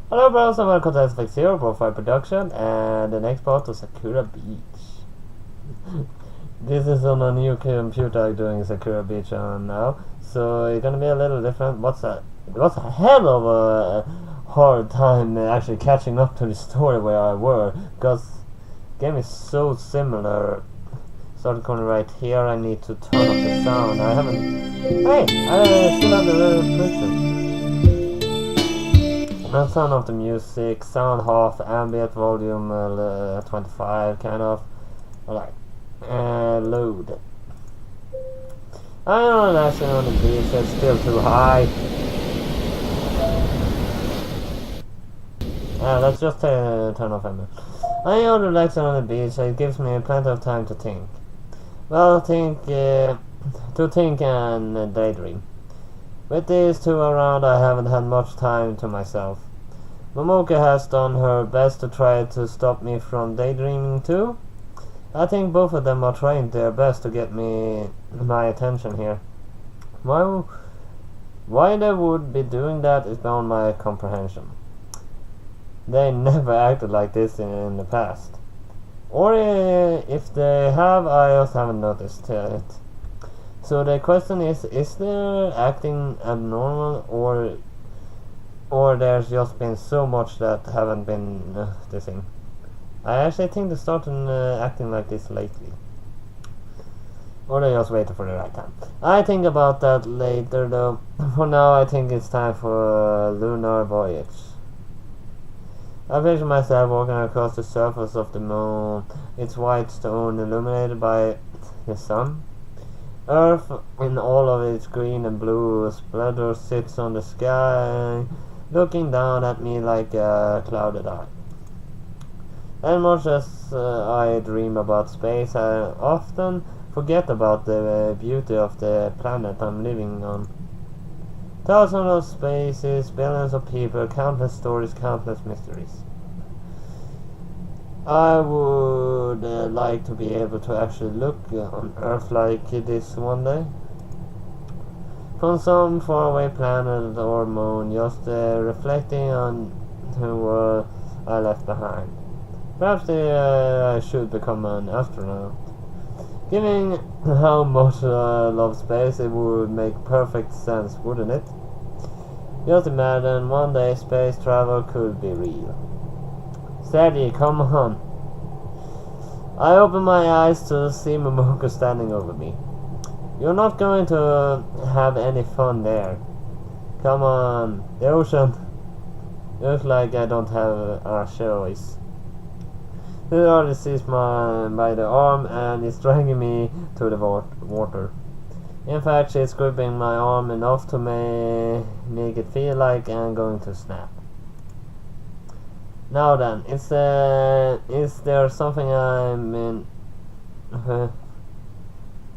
Hello bros and welcome to SFX0 BroFive production and the next part of Sakura Beach. This is on a new computer I'm doing Sakura Beach on now, so it's gonna be a little different. It was a hell of a hard time actually catching up to the story where I were, because the game is so similar. Start corner right here, I need to turn up the sound. I still have the little picture. Now turn off the music, sound half, ambient volume 25, kind of. Alright. Load. I don't know, actually on the beach, it's still too high. Let's just turn off ambient. I am relaxing on the beach, it gives me plenty of time to think. Well, to think and daydream. With these two around, I haven't had much time to myself. Momoka has done her best to try to stop me from daydreaming too. I think both of them are trying their best to get my attention here. Why they would be doing that is beyond my comprehension. They never acted like this in the past. Or if they have, I just haven't noticed it. So the question is there acting abnormal or there's just been so much that haven't been noticing? I actually think they started acting like this lately. Or they just waited for the right time. I think about that later though. For now I think it's time for a lunar voyage. I picture myself walking across the surface of the moon, its white stone illuminated by the sun. Earth, in all of its green and blue splendor, sits on the sky, looking down at me like a clouded eye. And much as I dream about space, I often forget about the beauty of the planet I'm living on. Thousands of spaces, billions of people, countless stories, countless mysteries. I would like to be able to actually look on Earth like this one day. From some faraway planet or moon, just reflecting on the world I left behind. Perhaps I should become an astronaut. Given how much I love space, it would make perfect sense, wouldn't it? Just imagine one day space travel could be real. Steady, come on. I open my eyes to see Momoka standing over me. You're not going to have any fun there. Come on, the ocean. Looks like I don't have a choice. He already seized me by the arm and is dragging me to the water. In fact, she's gripping my arm enough to make it feel like I'm going to snap. Now then, is there something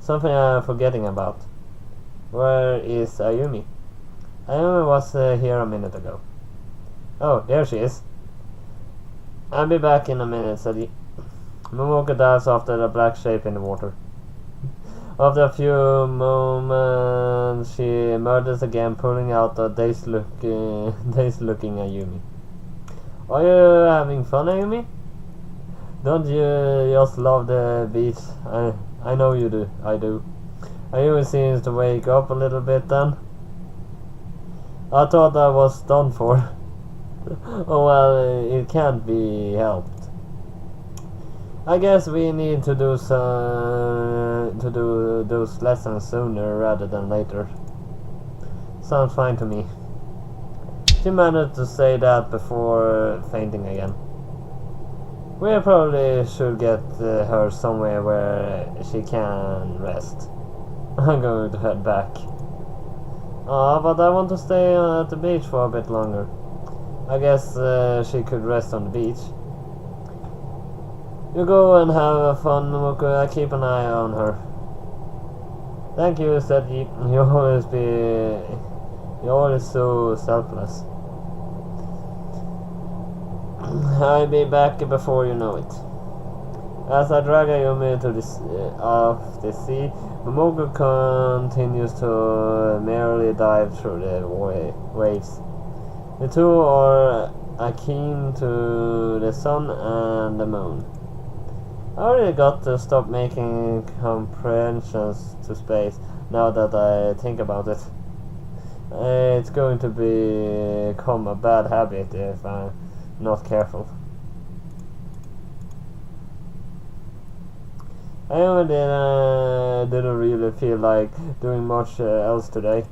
something I'm forgetting about? Where is Ayumi? Ayumi was here a minute ago. Oh, there she is. I'll be back in a minute, said he. Momoka dives after the black shape in the water. After a few moments, she emerges again, pulling out a dazed-looking Ayumi. Are you having fun, Ayumi? Don't you just love the beach? I know you do. I do. Ayumi seems to wake up a little bit then. I thought I was done for. Oh well, it can't be helped. I guess we need to do those lessons sooner rather than later. Sounds fine to me. She managed to say that before fainting again. We probably should get her somewhere where she can rest. I'm going to head back. But I want to stay at the beach for a bit longer. I guess she could rest on the beach. You go and have fun, Momoka. I keep an eye on her. Thank you, said he. You're always so selfless. I'll be back before you know it. As I drag Ayumi to off the sea, Momoka continues to merrily dive through the waves. The two are akin to the sun and the moon. I already got to stop making comparisons to space now that I think about it. It's going to become a bad habit if I'm not careful. I didn't really feel like doing much else today.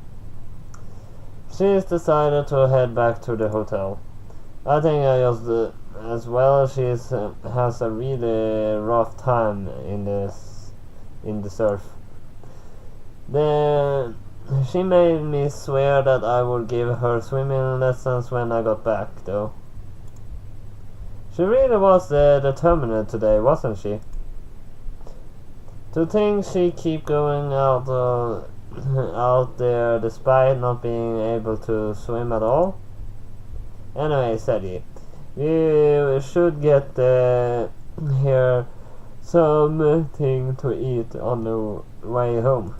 She's decided to head back to the hotel. I think I just as well. She has a really rough time in the surf. She made me swear that I would give her swimming lessons when I got back, though. She really was determined today, wasn't she? To think she keep going out there despite not being able to swim at all. Anyway, said he, we should get here something to eat on the way home.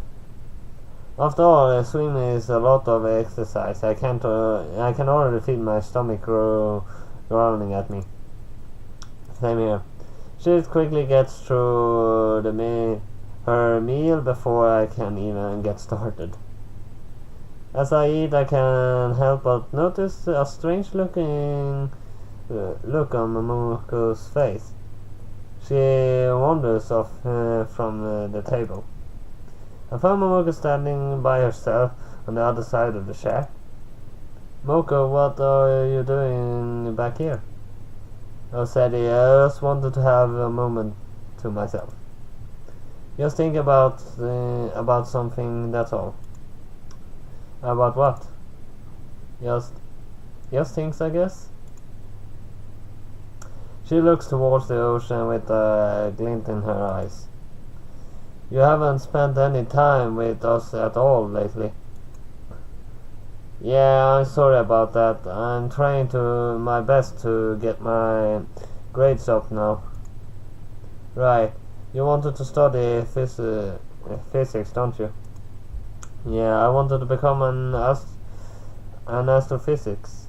After all, swimming is a lot of exercise. I can already feel my stomach growling at me. Same here. She quickly gets through her meal before I can even get started. As I eat, I can't help but notice a strange look on Momoko's face. She wanders off from the table. I found Momoko standing by herself on the other side of the shack. Moko, what are you doing back here? I said I just wanted to have a moment to myself. Just think about something, that's all. About what? Just things, I guess. She looks towards the ocean with a glint in her eyes. You haven't spent any time with us at all lately. Yeah, I'm sorry about that. I'm trying my best to get my grades up now. Right. You wanted to study physics, don't you? Yeah, I wanted to become an astrophysics.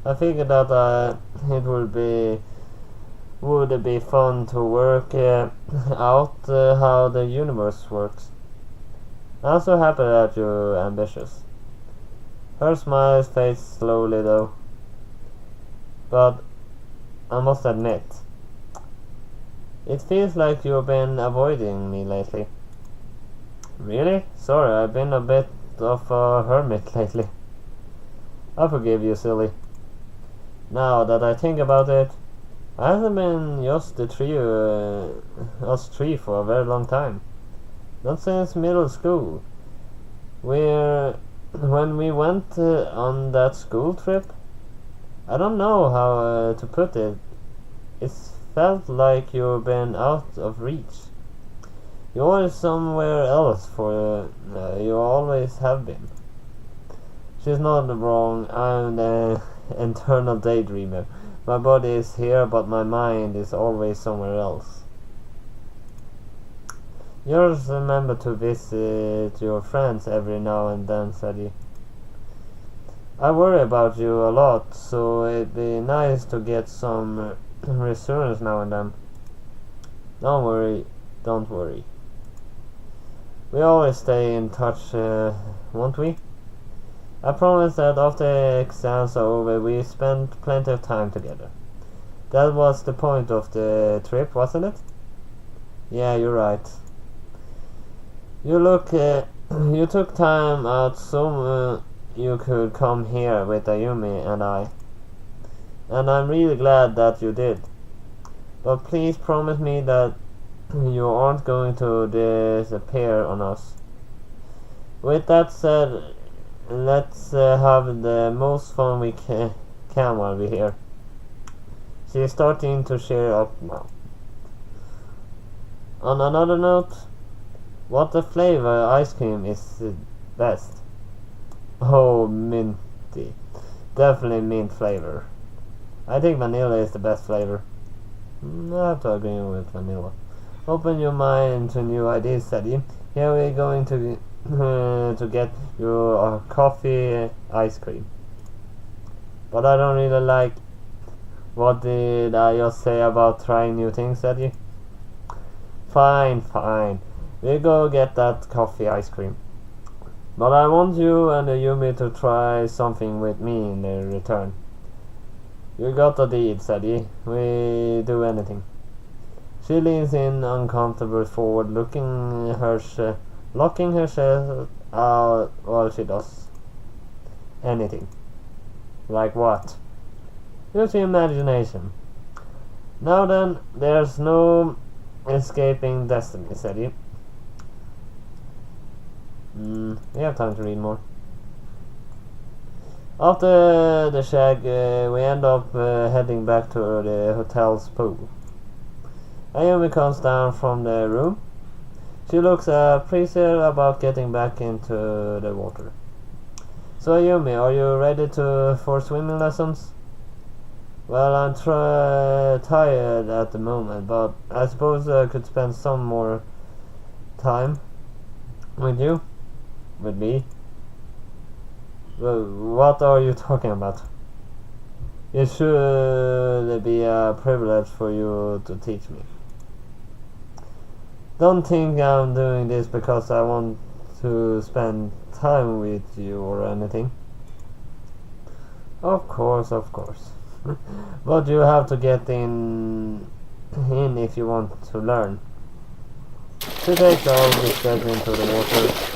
I figured that it would be fun to work out how the universe works. I'm so happy that you're ambitious. Her smile fades slowly though. But I must admit, it feels like you've been avoiding me lately. Really? Sorry, I've been a bit of a hermit lately. I forgive you, silly. Now that I think about it, I haven't been just us three for a very long time. Not since middle school. When we went on that school trip, I don't know how to put it. It felt like you've been out of reach. You're always somewhere else you always have been. She's not wrong. I'm the eternal daydreamer. My body is here, but my mind is always somewhere else. You just remember to visit your friends every now and then, said he. I worry about you a lot, so it'd be nice to get some reassurance now and then. Don't worry. We always stay in touch, won't we? I promise that after the exams are over, we spend plenty of time together. That was the point of the trip, wasn't it? Yeah, you're right. You took time out so you could come here with Ayumi and I. And I'm really glad that you did. But please promise me that you aren't going to disappear on us. With that said, let's have the most fun we can while we're here. She's starting to cheer up now. On another note, what the flavor ice cream is best? Oh, minty. Definitely mint flavor. I think vanilla is the best flavor. I have to agree with vanilla. Open your mind to new ideas, Sadie. Here we're going to get you a coffee ice cream. But I don't really like. What did I just say about trying new things, Eddie? Fine, fine. We go get that coffee ice cream. But I want you and Yumi to try something with me in return. You got the deed, Sadie. We do anything. She leans in uncomfortably forward, locking her chest out while she does anything. Like what? Use your imagination. Now then, there's no escaping destiny, Sadie. We have time to read more. After the shag, we end up heading back to the hotel's pool. Ayumi comes down from the room. She looks appreciative about getting back into the water. So Ayumi, are you ready for swimming lessons? Well, I'm tired at the moment, but I suppose I could spend some more time with you. With me? Well, what are you talking about? It should be a privilege for you to teach me. Don't think I'm doing this because I want to spend time with you or anything. Of course. But you have to get in if you want to learn. She takes the old step into the water.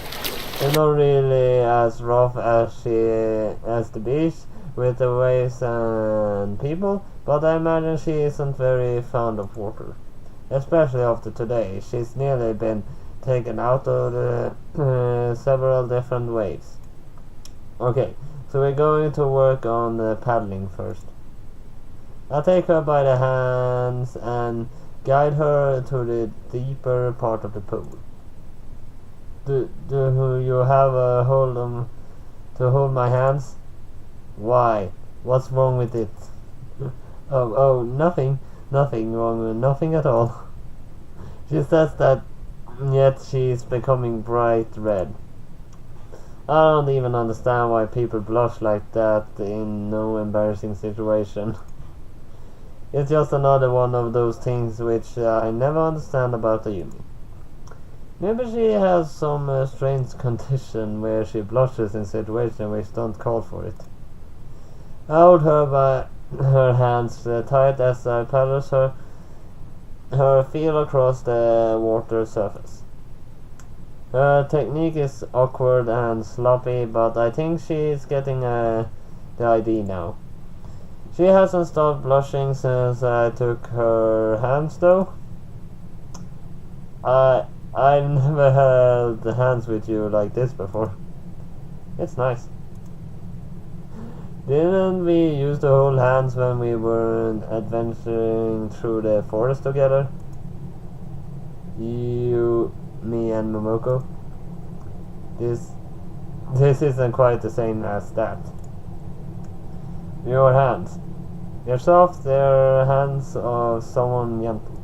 It's not really as rough as the beach with the waves and people, but I imagine she isn't very fond of water. Especially after today. She's nearly been taken out of the several different waves. Okay, so we're going to work on paddling first. I'll take her by the hands and guide her to the deeper part of the pool. Do you have a to hold my hands? Why? What's wrong with it? Oh, nothing wrong with nothing at all. She says that, yet she's becoming bright red. I don't even understand why people blush like that in no embarrassing situation. It's just another one of those things which I never understand about Ayumi. Maybe she has some strange condition where she blushes in situations which don't call for it. I hold her by her hands tight as I paddle her feel across the water surface. Her technique is awkward and sloppy, but I think she's getting the idea now. She hasn't stopped blushing since I took her hands, though. I've never held hands with you like this before. It's nice. Didn't we used to hold hands when we were adventuring through the forest together? You, me, and Momoko. This isn't quite the same as that. Your hands. They're soft, they're hands of someone gentle.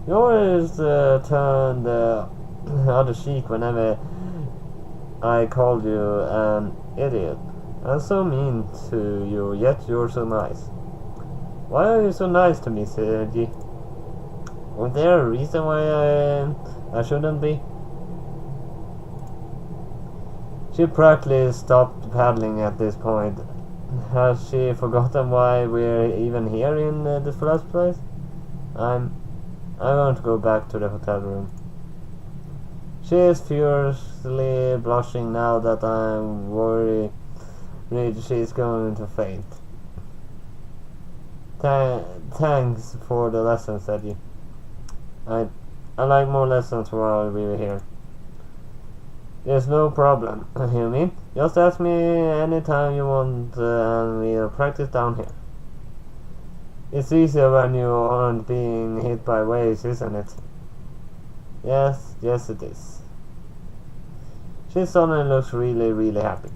You always turn the other cheek whenever I called you an idiot. I'm so mean to you, yet you're so nice. Why are you so nice to me, Sergi? Was there a reason why I shouldn't be? She practically stopped paddling at this point. Has she forgotten why we're even here in the first place? I'm going to go back to the hotel room. She is furiously blushing now that I'm worried she's going to faint. Thanks for the lesson, said you. I like more lessons while we were here. There's no problem, you mean? Just ask me anytime you want and we'll practice down here. It's easier when you aren't being hit by waves, isn't it? Yes it is. She suddenly looks really, really happy.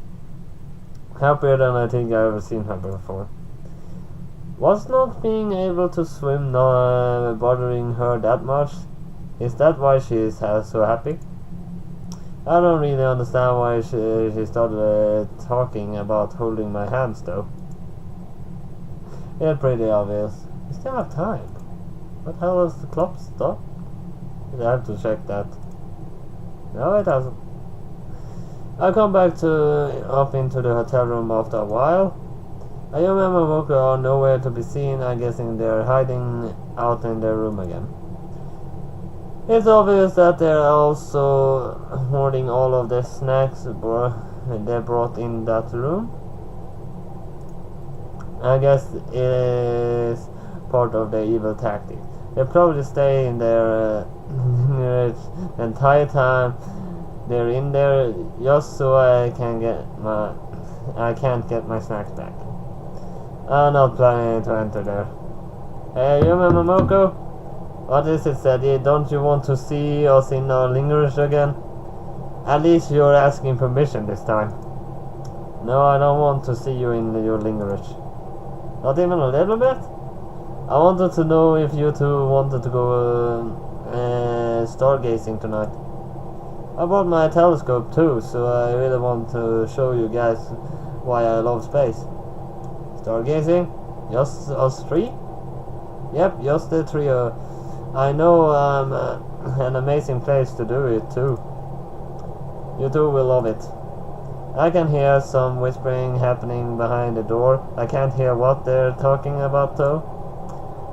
Happier than I think I've ever seen her before. Was not being able to swim bothering her that much? Is that why she is so happy? I don't really understand why she started talking about holding my hands though. It's pretty obvious. We still have time. What the hell is the clock stop? I have to check that. No, it hasn't. I come back up into the hotel room after a while. Ayumi and Momoko are nowhere to be seen. I'm guessing they're hiding out in their room again. It's obvious that they're also hoarding all of the snacks they brought in that room. I guess it is part of their evil tactic. They probably stay in there the entire time they're in there, just so I can't get my snacks back. I'm not planning to enter there. Hey, you remember Momoko? What is it, Sadie? Don't you want to see us in our lingerers again? At least you're asking permission this time. No, I don't want to see you in your lingerers. Not even a little bit? I wanted to know if you two wanted to go stargazing tonight. I brought my telescope too, so I really want to show you guys why I love space. Stargazing? Just us three? Yep, just the three. I know an amazing place to do it too. You two will love it. I can hear some whispering happening behind the door. I can't hear what they're talking about though.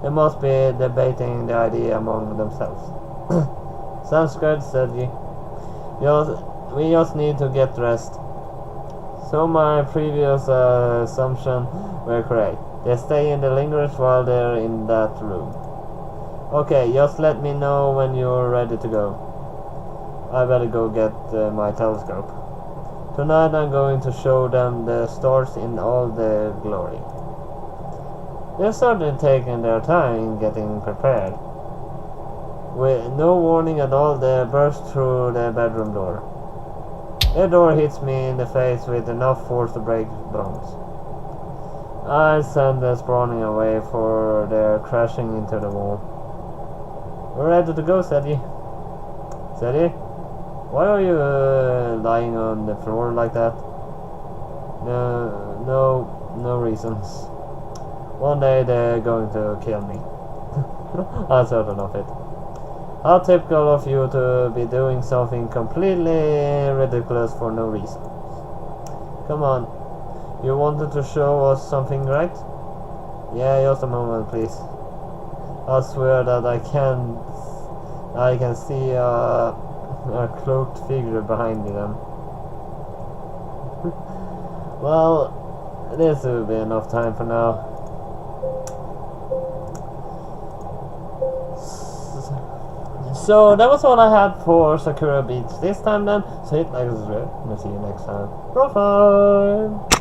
They must be debating the idea among themselves. Sounds good, said you. We just need to get dressed. So my previous assumption were correct. They stay in the lingerers while they're in that room. Okay, just let me know when you're ready to go. I better go get my telescope. Tonight I'm going to show them the stars in all their glory. They started taking their time getting prepared. With no warning at all, they burst through the bedroom door. The door hits me in the face with enough force to break bones. I send them sprawling away for their crashing into the wall. We're ready to go, Sadie. Sadie? Why are you lying on the floor like that? No reasons. One day they're going to kill me. I'm certain of it. How typical of you to be doing something completely ridiculous for no reason. Come on. You wanted to show us something, right? Yeah, just a moment, please. I swear that I can see a cloaked figure behind them. Well, this will be enough time for now. So that was all I had for Sakura Beach this time then. So hit like and subscribe, and I'll see you next time. BroFive!